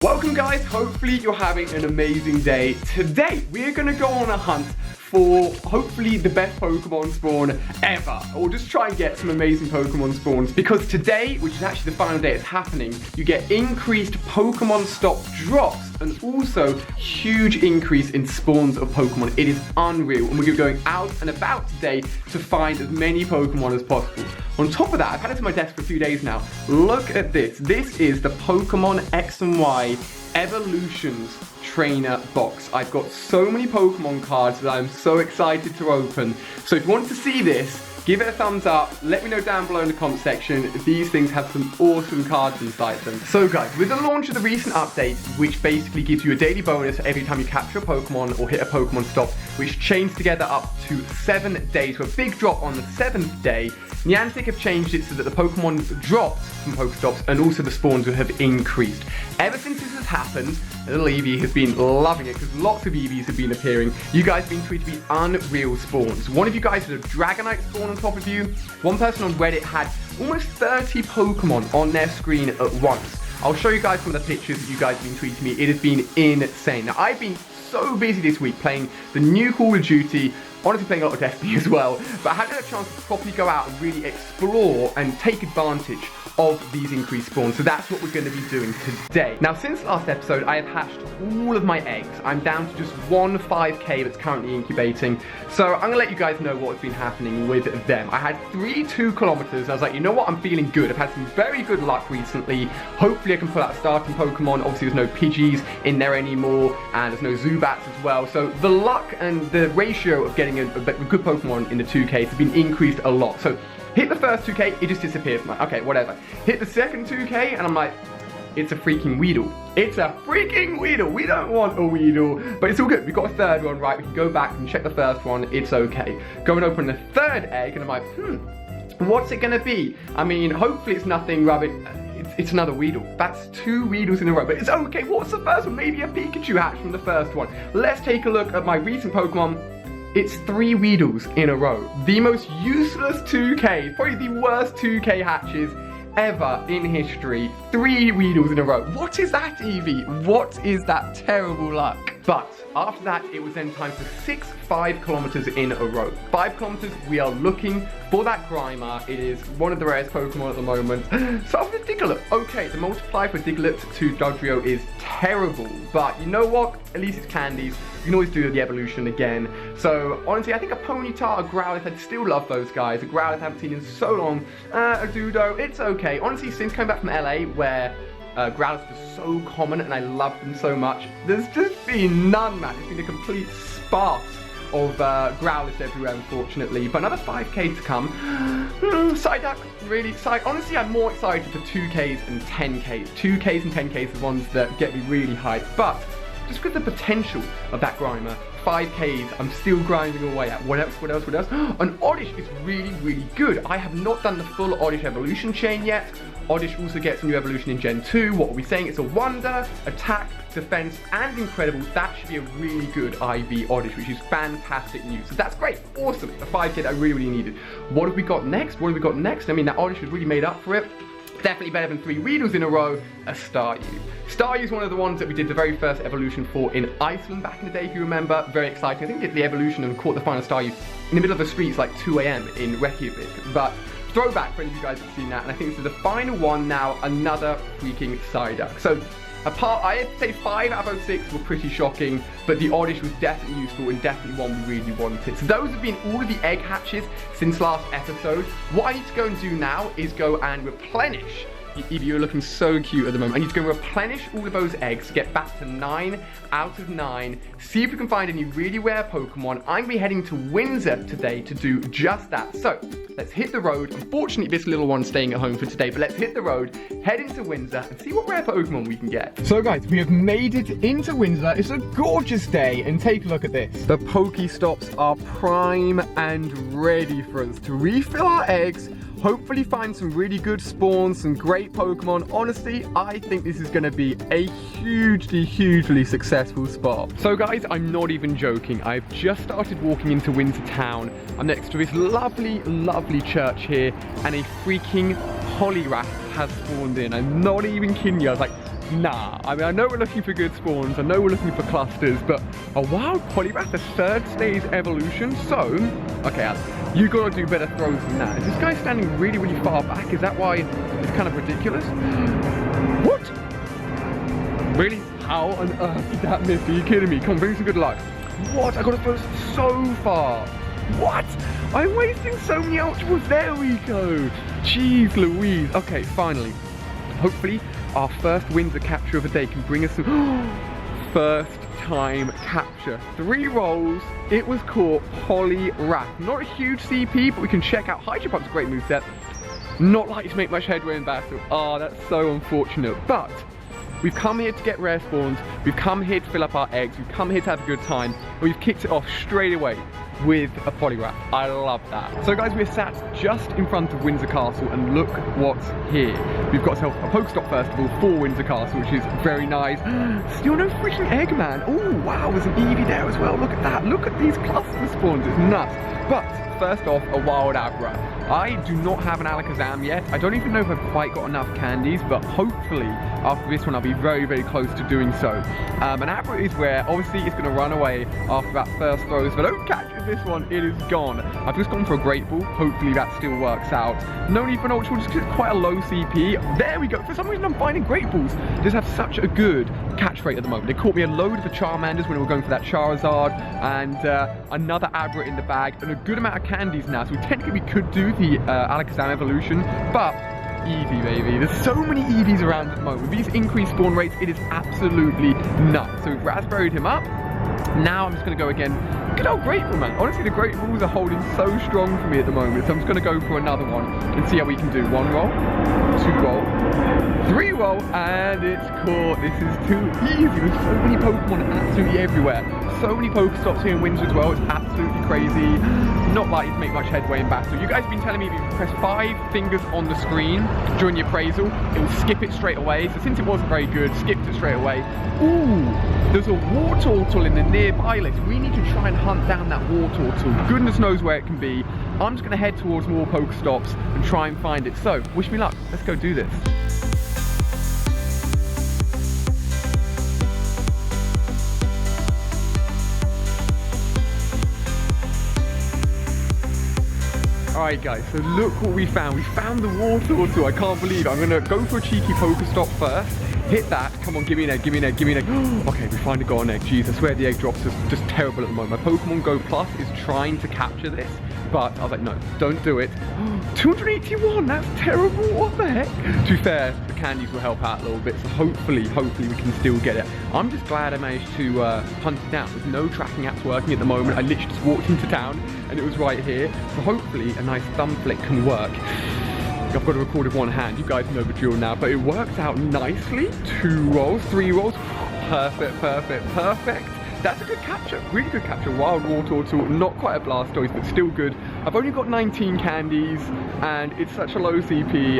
Welcome guys, hopefully you're having an amazing day. Today we're going to go on a hunt for hopefully the best Pokemon spawn ever, or just try and get some amazing Pokemon spawns, because today, which is actually the final day it's happening, you get increased Pokemon stop drops and also huge increase in spawns of Pokemon. It is unreal, and we're going to be going out and about today to find as many Pokemon as possible. On top of that, I've had it on my desk for a few days now. Look at this. This is the Pokemon X and Y Evolutions trainer box. I've got so many Pokemon cards that I'm so excited to open. So if you want to see this, give it a thumbs up. Let me know down below in the comment section. These things have some awesome cards inside them. So guys, with the launch of the recent update, which basically gives you a daily bonus every time you capture a Pokemon or hit a Pokemon stop, which chains together up to 7 days, so a big drop on the 7th day, Niantic have changed it so that the Pokemon drops from Pokestops and also the spawns will have increased. Ever since this has happened, little Eevee has been loving it because lots of Eevees have been appearing. You guys have been tweeting me unreal spawns. One of you guys had a Dragonite spawn on top of you. One person on Reddit had almost 30 Pokemon on their screen at once. I'll show you guys some of the pictures that you guys have been tweeting me. It has been insane. Now, I've been so busy this week playing the new Call of Duty, honestly playing a lot of Destiny as well, but I haven't had a chance to properly go out and really explore and take advantage of these increased spawns, so that's what we're going to be doing today. Now, since last episode, I have hatched all of my eggs. I'm down to just one 5k that's currently incubating, so I'm going to let you guys know what's been happening with them. I had 3 2 kilometers, and I was like, you know what, I'm feeling good. I've had some very good luck recently. Hopefully I can pull out starting Pokemon. Obviously there's no Pidgeys in there anymore, and there's no Zubats as well, so the luck and the ratio of getting a good Pokemon in the 2Ks has been increased a lot. So hit the first 2K, it just disappeared. I'm like, okay, whatever. Hit the second 2K, and I'm like, it's a freaking Weedle. It's a freaking Weedle. We don't want a Weedle, but it's all good. We got a third one, right? We can go back and check the first one. It's okay. Go and open the third egg, and I'm like, what's it gonna be? I mean, hopefully it's nothing rubbish. It's another Weedle. That's 2 Weedles in a row, but it's okay. What's the first one? Maybe a Pikachu hatch from the first one. Let's take a look at my recent Pokemon. It's 3 Weedles in a row. The most useless 2K, probably the worst 2K hatches ever in history. 3 Weedles in a row. What is that, Eevee? What is that terrible luck? But after that, it was then time for 6 5 kilometers in a row. 5 kilometers, we are looking for that Grimer. It is one of the rarest Pokemon at the moment. So after Diglett, okay, the multiply for Diglett to Dodrio is terrible, but you know what? At least it's candies. You can always do the evolution again. So honestly, I think a Ponyta, a Growlithe, I'd still love those guys. A Growlithe I haven't seen in so long. A Dudo, it's okay. Honestly, since coming back from LA, where Growlithe was so common and I loved them so much, there's just been none, man. It's been a complete sparse of Growlithe everywhere, unfortunately. But another 5k to come. Psyduck, really excited. Honestly, I'm more excited for 2ks and 10ks. 2ks and 10ks are the ones that get me really hyped. But just with the potential of that Grimer, 5ks, I'm still grinding away at. What else? An Oddish is really, really good. I have not done the full Oddish evolution chain yet. Oddish also gets a new evolution in Gen 2. What are we saying? It's a Wonder, Attack, Defense, and Incredible. That should be a really good IV Oddish, which is fantastic news. So that's great. Awesome. A 5k I really, really needed. What have we got next? I mean, that Oddish has really made up for it. Definitely better than 3 Weedles in a row. A Staryu. Staryu is one of the ones that we did the very first evolution for in Iceland back in the day, if you remember. Very exciting. I think we did the evolution and caught the final Staryu in the middle of the streets like 2 AM in Reykjavik. But throwback for any of you guys have seen that, and I think this is the final one now, another freaking Psyduck. So I had to say 5 out of 6 were pretty shocking, but the Oddish was definitely useful and definitely one we really wanted. So those have been all of the egg hatches since last episode. What I need to go and do now is go and replenish. Eevee, you're looking so cute at the moment. I need to go replenish all of those eggs, get back to 9 out of 9, see if we can find any really rare Pokemon. I'm going to be heading to Windsor today to do just that. So let's hit the road. Unfortunately, this little one's staying at home for today, but let's hit the road, head into Windsor, and see what rare Pokemon we can get. So guys, we have made it into Windsor. It's a gorgeous day, and take a look at this. The Pokestops are prime and ready for us to refill our eggs, hopefully find some really good spawns, some great Pokemon. Honestly, I think this is going to be a hugely successful spot. So guys, I'm not even joking. I've just started walking into Windsor town. I'm next to this lovely church here, and a freaking Poliwrath has spawned in. I'm not even kidding you. I was like, Nah. I mean, I know we're looking for good spawns, I know we're looking for clusters, but a wild Poliwrath, a 3rd stage evolution, so, okay, Alex, you gotta do better throws than that. Is this guy standing really, really far back? Is that why it's kind of ridiculous? What? Really? How on earth did that miss? Are you kidding me? Come on, bring some good luck. What? I got to throw so far. What? I'm wasting so many ultra balls. There we go. Jeez Louise. Okay, finally. Hopefully, our first Windsor capture of the day can bring us some first time capture. 3 rolls. It was caught Poliwrath. Not a huge CP, but we can check out. High jump up's a great moveset. Not likely to make much headway in battle. Oh, that's so unfortunate. But we've come here to get rare spawns, we've come here to fill up our eggs, we've come here to have a good time, and we've kicked it off straight away with a Poliwrath. I love that. So guys, we're sat just in front of Windsor Castle, and look what's here. We've got ourselves a Pokestop first of all for Windsor Castle, which is very nice. Still no freaking egg, man. Oh wow, there's an Eevee there as well. Look at that. Look at these cluster spawns. It's nuts. But first off, a wild Abra. I do not have an Alakazam yet. I don't even know if I've quite got enough candies, but hopefully after this one I'll be very, very close to doing so. An Abra is rare. Obviously it's going to run away after that first throw. If I don't catch it this one, it is gone. I've just gone for a Great Ball. Hopefully that still works out. No need for an Ultra Ball, just quite a low CP. There we go. For some reason I'm finding Great Balls just have such a good catch rate at the moment. They caught me a load of the Charmanders when we were going for that Charizard, and another Abra in the bag, and a good amount of candies now. So technically we could do the Alakazam evolution, but Eevee, baby. There's so many Eevees around at the moment. With these increased spawn rates, it is absolutely nuts. So we've raspberried him up. Now I'm just going to go again. Good old Great Ball, man. Honestly, the Great Balls are holding so strong for me at the moment. So I'm just going to go for another one and see how we can do. 1 roll, 2 roll, 3 roll, and it's caught. This is too easy. There's so many Pokemon absolutely everywhere. So many Pokestops here in Windsor as well. It's absolutely crazy. Not likely to make much headway in battle. You guys have been telling me if you press 5 fingers on the screen during the appraisal, it will skip it straight away. So since it wasn't very good, skipped it straight away. Ooh, there's a Wartortle in the nearby list. We need to try and hunt down that Wartortle. Goodness knows where it can be. I'm just going to head towards more Pokestops and try and find it. So, wish me luck. Let's go do this. Alright guys, so look what we found. We found the Wartortle. I can't believe it. I'm going to go for a cheeky Pokestop first. Hit that. Come on, give me an egg, give me an egg, give me an egg. Okay, we finally got an egg. Jeez, I swear the egg drops are just terrible at the moment. My Pokemon Go Plus is trying to capture this, but I was like, no, don't do it. 281, that's terrible. What the heck? To be fair, the candies will help out a little bit, so hopefully we can still get it. I'm just glad I managed to hunt it down. There's no tracking apps working at the moment. I literally just walked into town and it was right here. So hopefully a nice thumb flick can work. I've got to record with one hand, you guys know the drill now, but it works out nicely. 2 rolls, 3 rolls, perfect, perfect, perfect. That's a good capture, really good capture. Wild Wartortle, not quite a Blastoise, but still good. I've only got 19 candies, and it's such a low CP.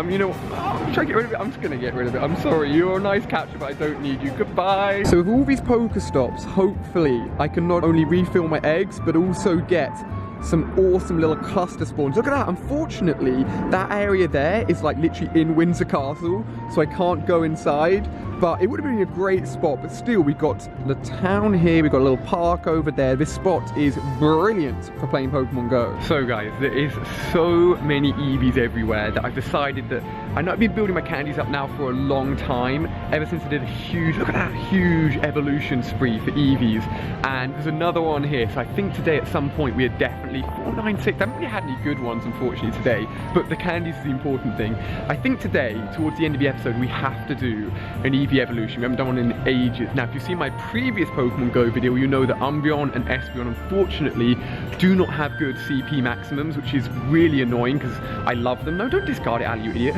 You know, I'm trying to get rid of it. I'm just gonna get rid of it. I'm sorry, you're a nice capture, but I don't need you. Goodbye. So with all these Pokestops, hopefully I can not only refill my eggs, but also get some awesome little cluster spawns. Look at that. Unfortunately, that area there is like literally in Windsor Castle, so I can't go inside, but it would have been a great spot. But still, we've got the town here, we've got a little park over there. This spot is brilliant for playing Pokemon Go. So guys, there is so many Eevees everywhere that I've decided that I know I've been building my candies up now for a long time, ever since I did a huge, look at that huge evolution spree for Eevees, and there's another one here. So I think today at some point we are definitely 496. I haven't really had any good ones unfortunately today, but the candies is the important thing. I think today, towards the end of the episode, we have to do an Eevee evolution. We haven't done one in ages. Now, if you've seen my previous Pokemon Go video, you know that Umbreon and Espeon unfortunately do not have good CP maximums, which is really annoying because I love them. No, don't discard it, Ali, you idiot.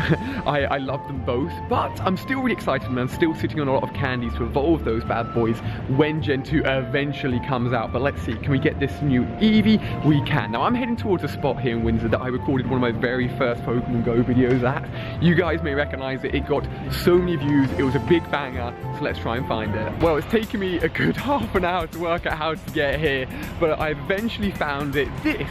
I love them both, but I'm still really excited, and I'm still sitting on a lot of candies to evolve those bad boys when Gen 2 eventually comes out. But let's see, can we get this new Eevee? We can. Now, I'm heading towards a spot here in Windsor that I recorded one of my very first Pokemon Go videos at. You guys may recognize it. It got so many views. It was a big banger, so let's try and find it. Well, it's taken me a good half an hour to work out how to get here, but I eventually found it. This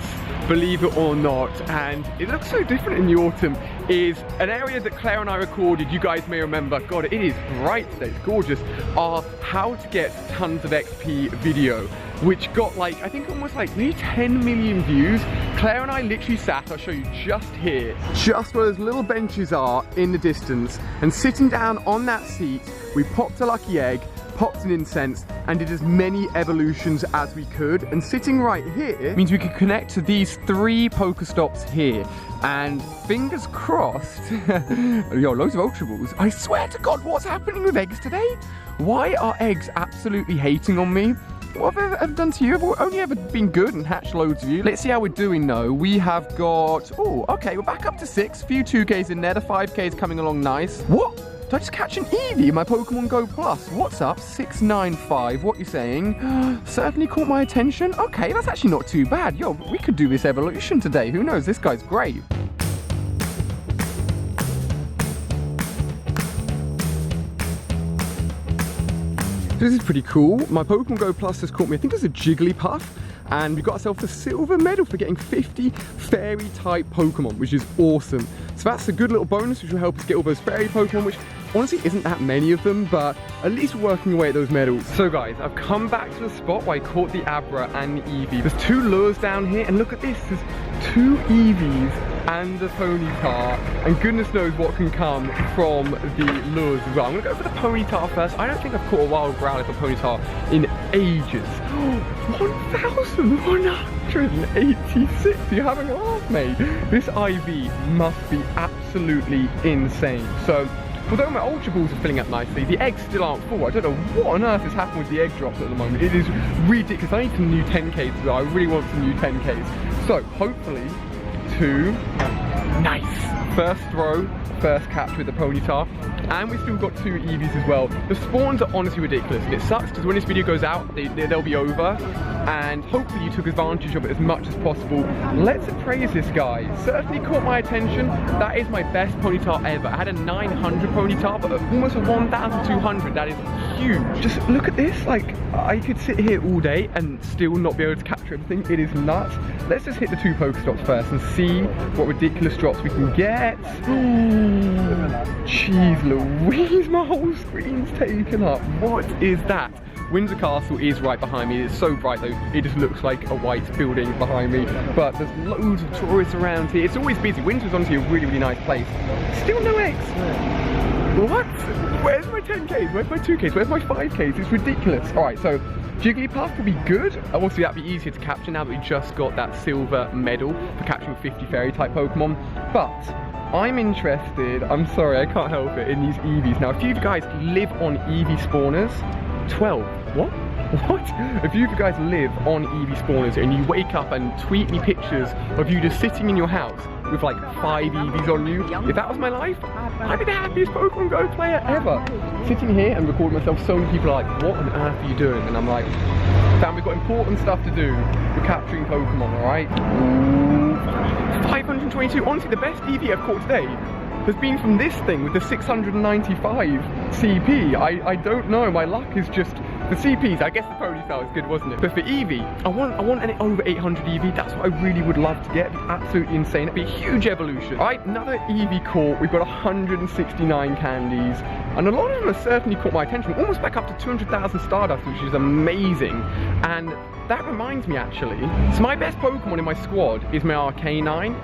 believe it or not, and it looks so different in the autumn, is an area that Claire and I recorded. You guys may remember, God, it is bright today, it's gorgeous, our how to get tons of XP video, which got like, I think almost like nearly 10 million views. Claire and I literally sat, I'll show you just here, just where those little benches are in the distance, and sitting down on that seat, we popped a lucky egg, popped an incense, and did as many evolutions as we could. And sitting right here means we could connect to these 3 Pokestops here. And fingers crossed, yo, loads of Ultra Balls. I swear to God, what's happening with eggs today? Why are eggs absolutely hating on me? What have I ever done to you? I've only ever been good and hatched loads of you. Let's see how we're doing though. We have got, oh, okay, we're back up to 6. A few 2Ks in there. The 5K is coming along nice. What? Did I just catch an Eevee in my Pokemon Go Plus? What's up? 695. What are you saying? Certainly caught my attention. Okay, that's actually not too bad. Yo, we could do this evolution today. Who knows? This guy's great. This is pretty cool. My Pokemon Go Plus has caught me, I think it's a Jigglypuff, and we got ourselves a silver medal for getting 50 fairy type Pokemon, which is awesome. So that's a good little bonus which will help us get all those fairy Pokemon, which honestly isn't that many of them, but at least we're working away at those medals. So guys, I've come back to the spot where I caught the Abra and the Eevee. There's 2 lures down here, and look at this, there's 2 Eevees and a Ponyta, and goodness knows what can come from the lures as well. I'm gonna go for the Ponyta first. I don't think I've caught a wild Growlithe or Ponyta in ages. 1,186, you're having a laugh, mate. This IV must be absolutely insane. So, although my Ultra Balls are filling up nicely, the eggs still aren't full. I don't know what on earth is happening with the egg drops at the moment. It is ridiculous. I need some new 10Ks as well. I really want some new 10Ks. So, hopefully, 2, nice. First throw, first catch with the Ponyta, and we've still got 2 Eevees as well. The spawns are honestly ridiculous, and it sucks because when this video goes out, they'll be over, and hopefully you took advantage of it as much as possible. Let's appraise this guy. Certainly caught my attention. That is my best Ponyta ever. I had a 900 Ponyta, but almost a 1,200. That is huge. Just look at this. Like, I could sit here all day and still not be able to capture everything. It is nuts. Let's just hit the 2 Pokestops first and see what ridiculous drops we can get. Jeez Louise, my whole screen's taken up. What is that? Windsor Castle is right behind me. It's so bright though, it just looks like a white building behind me. But there's loads of tourists around here. It's always busy. Windsor's honestly a really, really nice place. Still no eggs. What? Where's my 10Ks? Where's my 2Ks? Where's my 5Ks? It's ridiculous. Alright, so Jigglypuff will be good. Obviously that'd be easier to capture now that we just got that silver medal for capturing 50 fairy type Pokemon. But I'm interested, I'm sorry, I can't help it, in these Eevees. Now, if you guys live on Eevee spawners, 12, what? What? If you guys live on Eevee spawners and you wake up and tweet me pictures of you just sitting in your house with like 5 Eevees on you, if that was my life, I'd be the happiest Pokemon Go player ever. Sitting here and recording myself, so many people are like, what on earth are you doing? And I'm like, fam, we've got important stuff to do. We're capturing Pokemon, alright? 522, honestly the best Eevee I've caught today has been from this thing with the 695 CP. I don't know, my luck is just, the CPs, I guess the Ponyta was good, wasn't it? But for Eevee, I want an over 800 Eevee, that's what I really would love to get. It'd be absolutely insane, it'd be a huge evolution. Alright, another Eevee caught, we've got 169 candies, and a lot of them have certainly caught my attention, almost back up to 200,000 Stardust, which is amazing. And that reminds me actually, so my best Pokemon in my squad is my Arcanine,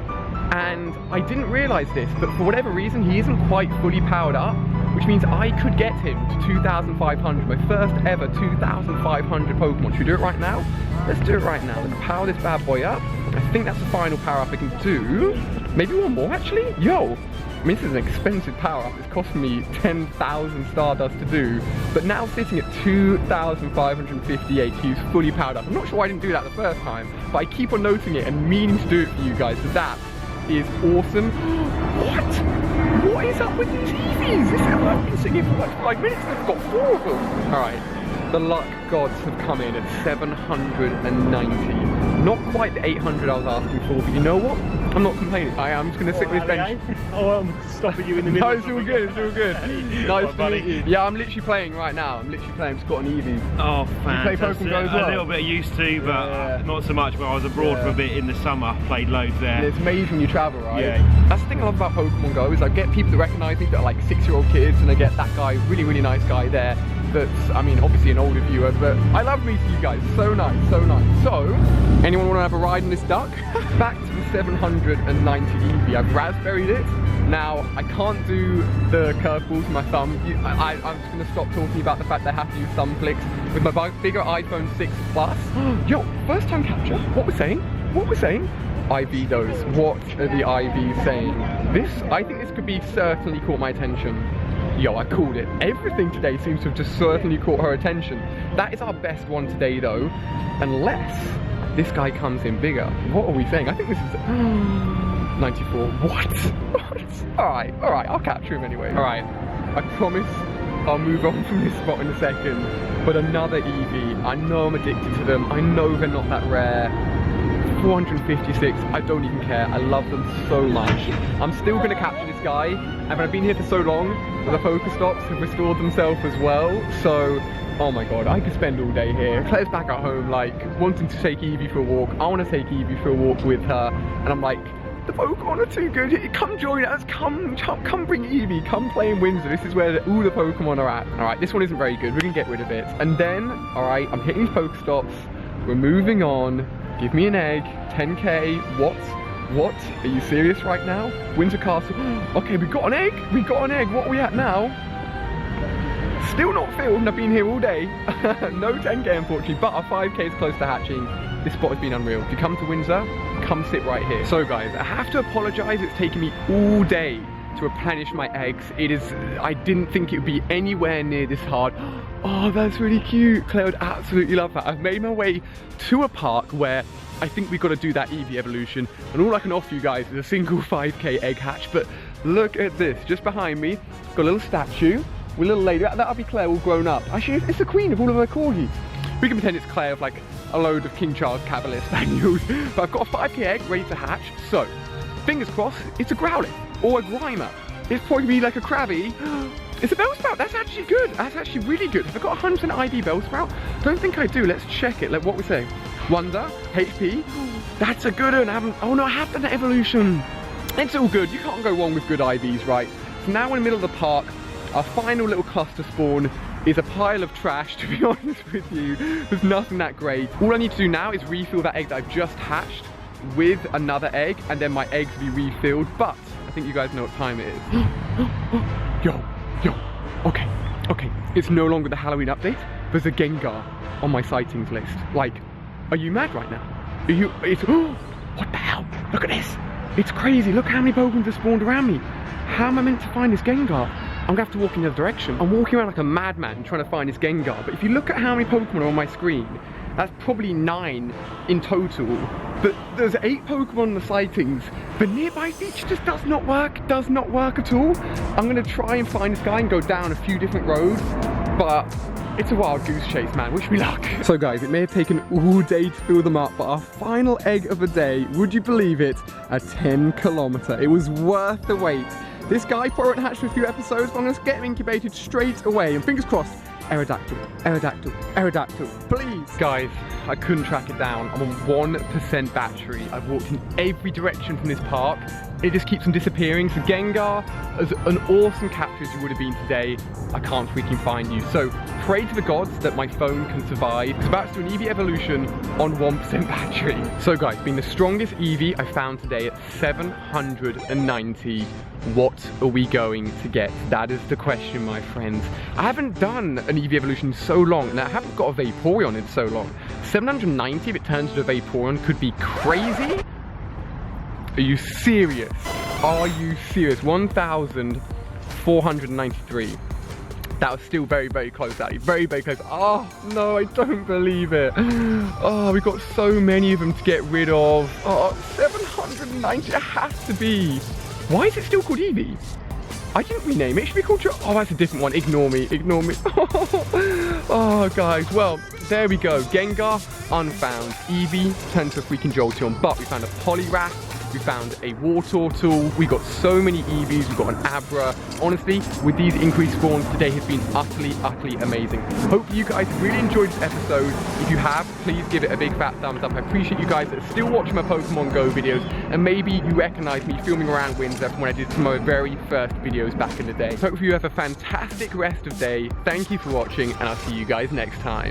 and I didn't realise this, but for whatever reason he isn't quite fully powered up, which means I could get him to 2,500, my first ever 2,500 Pokemon. Should we do it right now? Let's do it right now. Let's power this bad boy up. I think that's the final power up I can do. Maybe one more actually? Yo! I mean, this is an expensive power up. It's costing me 10,000 Stardust to do. But now sitting at 2,558, he's fully powered up. I'm not sure why I didn't do that the first time, but I keep on noting it and meaning to do it for you guys. So that is awesome. What? What is up with these Eevees? This is, I've been sitting here for like 5 minutes and I've got 4 of them. Alright, the luck gods have come in at 790. Not quite the 800 I was asking for, but you know what? I'm not complaining. I'm just going to sit with this bench. Oh, I'm stopping you in the middle. No, it's all good, it's all good. Nice to meet you. Yeah, I'm literally playing right now. I'm literally playing. I've just got an Eevee. Oh, fantastic. You play Pokemon Go as well? A little bit used to, but not so much. But I was abroad for a bit in the summer, played loads there. And it's amazing when you travel, right? Yeah. That's the thing I love about Pokemon Go is I get people that recognise me that are like 6-year-old kids, and I get that guy, really, really nice guy there. That's, I mean, obviously an older viewer, but I love meeting you guys. So nice, so nice. So, anyone want to have a ride in this duck? Back to the 790 Eevee. I've raspberried it. Now, I can't do the curveballs with my thumb. I'm just going to stop talking about the fact that I have to use thumb flicks with my bigger iPhone 6 Plus. Yo, first time capture. What we're saying? What we're saying? IV those. What are the IVs saying? I think this could be certainly caught my attention. Yo, I called it. Everything today seems to have just certainly caught her attention. That is our best one today though, unless this guy comes in bigger. What are we saying? I think this is 94. What? Alright, I'll capture him anyway. Alright, I promise I'll move on from this spot in a second. But another Eevee, I know I'm addicted to them. I know they're not that rare. 456, I don't even care. I love them so much. I'm still going to capture this guy, and I've been here for so long that the focus stops have restored themselves as well. So, oh my god, I could spend all day here. Claire's back at home, like, wanting to take Eevee for a walk. I want to take Eevee for a walk with her, and I'm like, the Pokemon are too good. Come join us. Come bring Eevee. Come play in Windsor. This is where all the Pokemon are at. Alright, this one isn't very good. We're going to get rid of it. And then, alright, I'm hitting Pokestops. We're moving on. Give me an egg, 10k, what? Are you serious right now? Windsor Castle, okay, we got an egg, what are we at now? Still not filled, and I've been here all day. No 10k unfortunately, but our 5k is close to hatching. This spot has been unreal. If you come to Windsor, come sit right here. So guys, I have to apologise, it's taken me all day to replenish my eggs. I didn't think it would be anywhere near this hard. Oh, that's really cute. Claire would absolutely love that. I've made my way to a park where I think we've got to do that Eevee evolution, and all I can offer you guys is a single 5k egg hatch. But look at this, just behind me, got a little statue with a little lady. That'll be Claire all grown up. Actually, it's the queen of all of her corgis. We can pretend it's Claire of like a load of King Charles Cavalier Spaniels. But I've got a 5k egg ready to hatch, so fingers crossed it's a Growlithe or a Grimer. It's probably be like a Krabby. It's a Bellsprout. That's actually good. That's actually really good. Have I got 100% IV Bellsprout? Don't think I do. Let's check it. Like what we're saying. Wonder, HP. That's a good one. I have done the evolution. It's all good. You can't go wrong with good IVs, right? So now we're in the middle of the park. Our final little cluster spawn is a pile of trash, to be honest with you. There's nothing that great. All I need to do now is refill that egg that I've just hatched with another egg, and then my eggs will be refilled. But I think you guys know what time it is. Yo, okay. It's no longer the Halloween update. There's a Gengar on my sightings list. Like, are you mad right now? What the hell? Look at this. It's crazy. Look how many Pokemon have spawned around me. How am I meant to find this Gengar? I'm gonna have to walk in the other direction. I'm walking around like a madman trying to find this Gengar. But if you look at how many Pokemon are on my screen, that's probably 9 in total. But there's 8 Pokemon on the sightings. The nearby feature just does not work at all. I'm gonna try and find this guy and go down a few different roads, but it's a wild goose chase, man. Wish me luck. So guys, it may have taken all day to fill them up, but our final egg of the day, would you believe it, a 10km. It was worth the wait. This guy probably won't hatch for a few episodes, but I'm gonna get him incubated straight away, and fingers crossed, Aerodactyl, please. Guys, I couldn't track it down. I'm on 1% battery. I've walked in every direction from this park. It just keeps on disappearing. So Gengar, as an awesome capture as you would have been today, I can't freaking find you. So pray to the gods that my phone can survive. It's about to do an Eevee evolution on 1% battery. So guys, being the strongest Eevee I found today at 790. What are we going to get? That is the question, my friends. I haven't done an Eevee evolution in so long, and I haven't got a Vaporeon in so long. 790, if it turns into a Vaporeon, could be crazy. Are you serious? Are you serious? 1,493. That was still very, very close, Ali. Very, very close. Oh, no, I don't believe it. Oh, we've got so many of them to get rid of. Oh, 790, it has to be. Why is it still called Eevee? I didn't rename it. It should be called oh, that's a different one. Ignore me. Ignore me. Oh, guys. Well, there we go. Gengar, unfound. Eevee, turned to a freaking Jolteon. But we found a Poliwrath. We found a Wartortle. We got so many Eevees. We got an Abra. Honestly, with these increased spawns, today has been utterly, utterly amazing. Hope you guys really enjoyed this episode. If you have, please give it a big fat thumbs up. I appreciate you guys that are still watching my Pokemon Go videos. And maybe you recognize me filming around Windsor from when I did some of my very first videos back in the day. Hope you have a fantastic rest of day. Thank you for watching, and I'll see you guys next time.